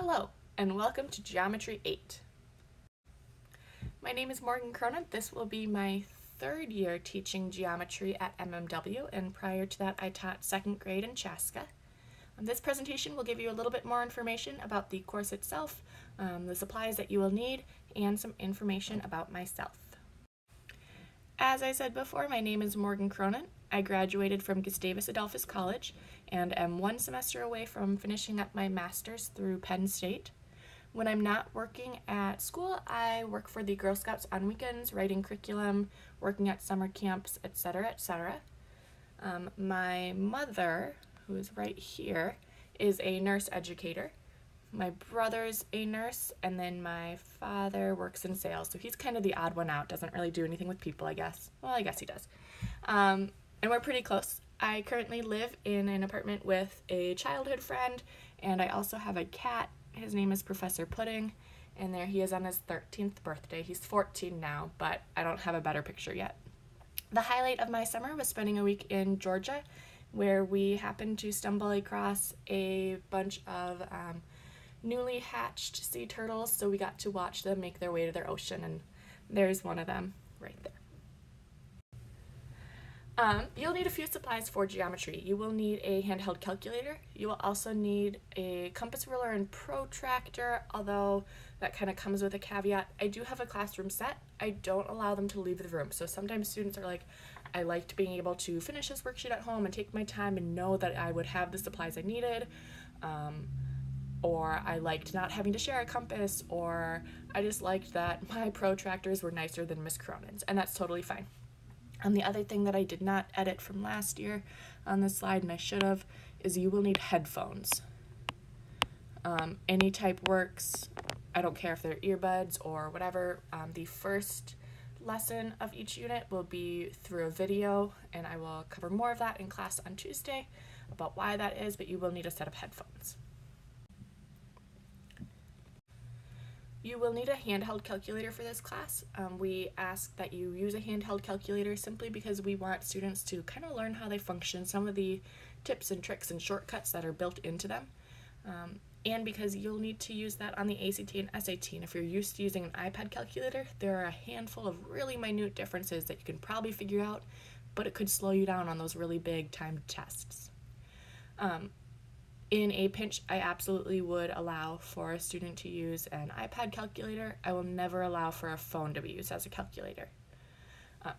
Hello, and welcome to Geometry 8. My name is Morgan Cronin. This will be my third year teaching geometry at MMW, and prior to that I taught second grade in Chaska. This presentation will give you a little bit more information about the course itself, the supplies that you will need, and some information about myself. As I said before, my name is Morgan Cronin. I graduated from Gustavus Adolphus College and am one semester away from finishing up my master's through Penn State. When I'm not working at school, I work for the Girl Scouts on weekends, writing curriculum, working at summer camps, etc., etc. My mother, who is right here, is a nurse educator. My brother's a nurse, and then my father works in sales, so he's kind of the odd one out, doesn't really do anything with people, I guess. Well, I guess he does. And we're pretty close. I currently live in an apartment with a childhood friend, and I also have a cat. His name is Professor Pudding, and there he is on his 13th birthday. He's 14 now, but I don't have a better picture yet. The highlight of my summer was spending a week in Georgia, where we happened to stumble across a bunch of newly hatched sea turtles, so we got to watch them make their way to their ocean, and there's one of them right there. You'll need a few supplies for geometry. You will need a handheld calculator. You will also need a compass ruler and protractor, although that kind of comes with a caveat. I do have a classroom set. I don't allow them to leave the room, so sometimes students are like, I liked being able to finish this worksheet at home and take my time and know that I would have the supplies I needed. Or I liked not having to share a compass, or I just liked that my protractors were nicer than Miss Cronin's, and that's totally fine. The other thing that I did not edit from last year on this slide, and I should have, is you will need headphones. Any type works. I don't care if they're earbuds or whatever. The first lesson of each unit will be through a video, and I will cover more of that in class on Tuesday about why that is, but you will need a set of headphones. You will need a handheld calculator for this class. We ask that you use a handheld calculator simply because we want students to kind of learn how they function, some of the tips and tricks and shortcuts that are built into them, and because you'll need to use that on the ACT and SAT. And if you're used to using an iPad calculator, there are a handful of really minute differences that you can probably figure out, but it could slow you down on those really big timed tests. In a pinch, I absolutely would allow for a student to use an iPad calculator. I will never allow for a phone to be used as a calculator.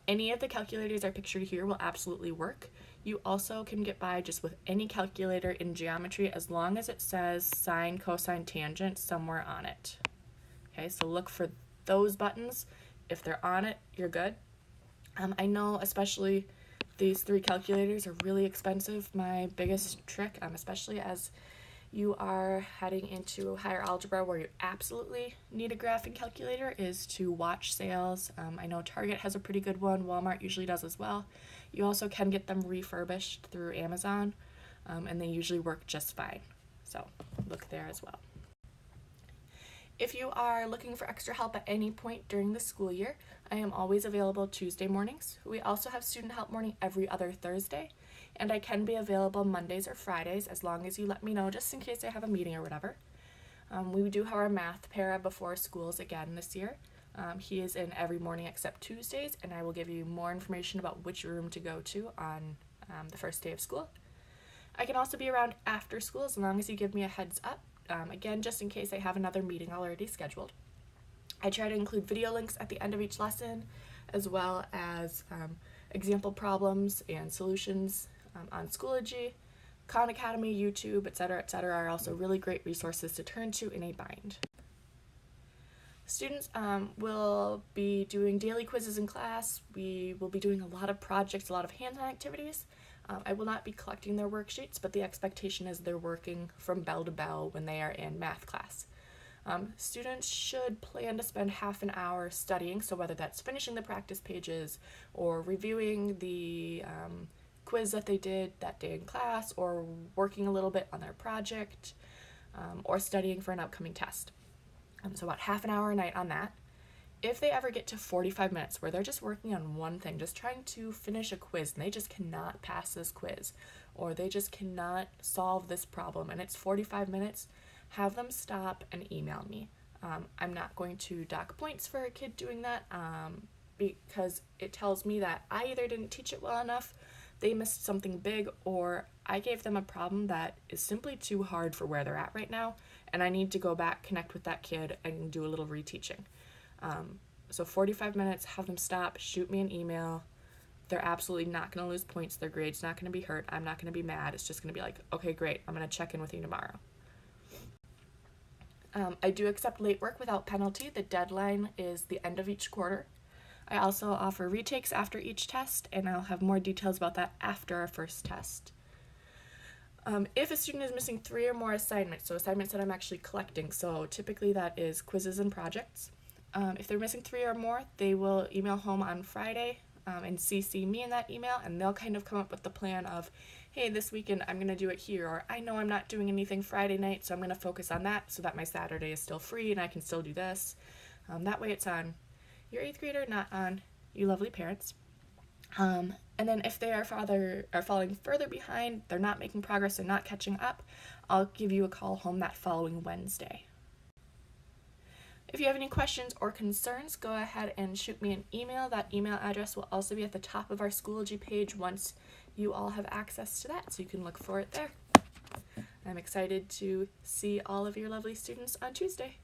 Any of the calculators are pictured here will absolutely work. You also can get by just with any calculator in geometry as long as it says sine, cosine, tangent somewhere on it. Okay, so look for those buttons. If they're on it, you're good. I know especially these three calculators are really expensive. My biggest trick, especially as you are heading into higher algebra where you absolutely need a graphing calculator, is to watch sales. I know Target has a pretty good one. Walmart usually does as well. You also can get them refurbished through Amazon, and they usually work just fine. So look there as well. If you are looking for extra help at any point during the school year, I am always available Tuesday mornings. We also have student help morning every other Thursday, and I can be available Mondays or Fridays as long as you let me know, just in case I have a meeting or whatever. We do have our math para before schools again this year. He is in every morning except Tuesdays, and I will give you more information about which room to go to on the first day of school. I can also be around after school as long as you give me a heads up. Again, just in case I have another meeting already scheduled. I try to include video links at the end of each lesson, as well as example problems and solutions on Schoology. Khan Academy, YouTube, etc., are also really great resources to turn to in a bind. Students will be doing daily quizzes in class. We will be doing a lot of projects, a lot of hands-on activities. I will not be collecting their worksheets, but the expectation is they're working from bell to bell when they are in math class. Students should plan to spend half an hour studying, so whether that's finishing the practice pages or reviewing the quiz that they did that day in class, or working a little bit on their project, or studying for an upcoming test. So about half an hour a night on that. If they ever get to 45 minutes where they're just working on one thing, just trying to finish a quiz, and they just cannot pass this quiz, or they just cannot solve this problem, and it's 45 minutes, have them stop and email me. I'm not going to dock points for a kid doing that because it tells me that I either didn't teach it well enough, they missed something big, or I gave them a problem that is simply too hard for where they're at right now, and I need to go back, connect with that kid, and do a little reteaching. So 45 minutes, have them stop, shoot me an email. They're absolutely not going to lose points. Their grade's not going to be hurt. I'm not going to be mad. It's just going to be like, okay, great, I'm going to check in with you tomorrow. I do accept late work without penalty. The deadline is the end of each quarter. I also offer retakes after each test, and I'll have more details about that after our first test. If a student is missing 3 or more assignments, so assignments that I'm actually collecting, so typically that is quizzes and projects. If they're missing 3 or more, they will email home on Friday and CC me in that email, and they'll kind of come up with the plan of, hey, this weekend I'm going to do it here, or I know I'm not doing anything Friday night, so I'm going to focus on that so that my Saturday is still free and I can still do this. That way it's on your 8th grader, not on you lovely parents. And then if they are falling further behind, they're not making progress, they're not catching up, I'll give you a call home that following Wednesday. If you have any questions or concerns, go ahead and shoot me an email. That email address will also be at the top of our Schoology page once you all have access to that, so you can look for it there. I'm excited to see all of your lovely students on Tuesday.